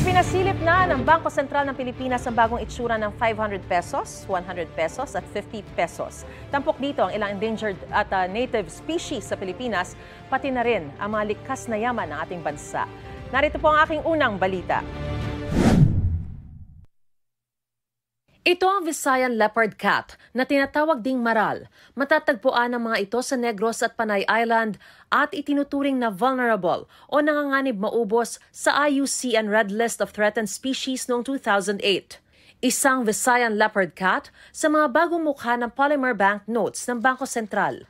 Ipinasilip na ng Bangko Sentral ng Pilipinas ang bagong itsura ng 500 pesos, 100 pesos at 50 pesos. Tampok dito ang ilang endangered at native species sa Pilipinas, pati na rin ang mga likas na yaman ng ating bansa. Narito po ang aking unang balita. Ito ang Visayan leopard cat na tinatawag ding maral. Matatagpuan ang mga ito sa Negros at Panay Island at itinuturing na vulnerable o nanganganib maubos sa IUCN Red List of Threatened Species noong 2008. Isang Visayan leopard cat sa mga bagong mukha ng polymer bank notes ng Bangko Sentral.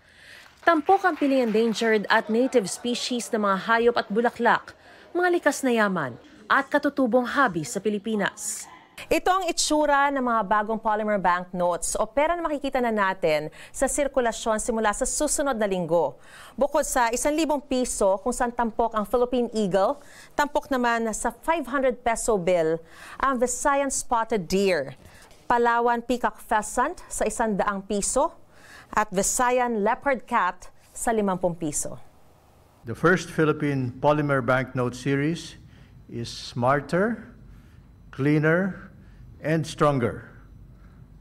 Tampok ang piling endangered at native species ng mga hayop at bulaklak, mga likas na yaman at katutubong hobby sa Pilipinas. Ito ang itsura ng mga bagong polymer bank notes o pera na makikita na natin sa sirkulasyon simula sa susunod na linggo. Bukod sa 1,000 piso kung saan tampok ang Philippine Eagle, tampok naman sa 500 peso bill ang Visayan Spotted Deer, Palawan Peacock Pheasant sa 100 piso at Visayan Leopard Cat sa 50 piso. The first Philippine polymer banknote series is smarter, cleaner, and stronger.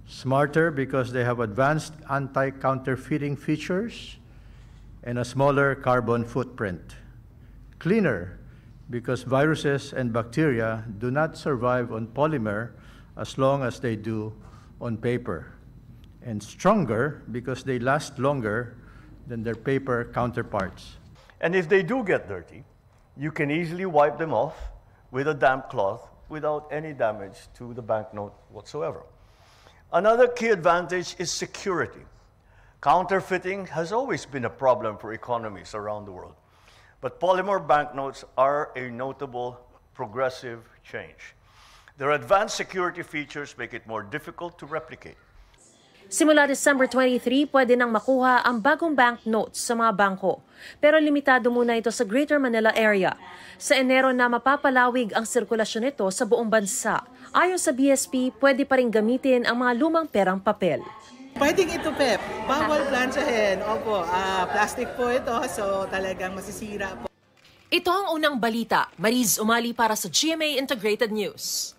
Smarter because they have advanced anti-counterfeiting features and a smaller carbon footprint. Cleaner because viruses and bacteria do not survive on polymer as long as they do on paper. And stronger because they last longer than their paper counterparts. And if they do get dirty, you can easily wipe them off with a damp cloth without any damage to the banknote whatsoever. Another key advantage is security. Counterfeiting has always been a problem for economies around the world, but polymer banknotes are a notable progressive change. Their advanced security features make it more difficult to replicate. Simula December 23, pwede nang makuha ang bagong banknotes sa mga bangko. Pero limitado muna ito sa Greater Manila area. Sa Enero na mapapalawig ang sirkulasyon nito sa buong bansa. Ayon sa BSP, pwede pa rin gamitin ang mga lumang perang papel. Pwedeng ito, Pep. Bawal plansyahin. Opo, plastic po ito, so talagang masisira po. Ito ang unang balita. Mariz Umali para sa GMA Integrated News.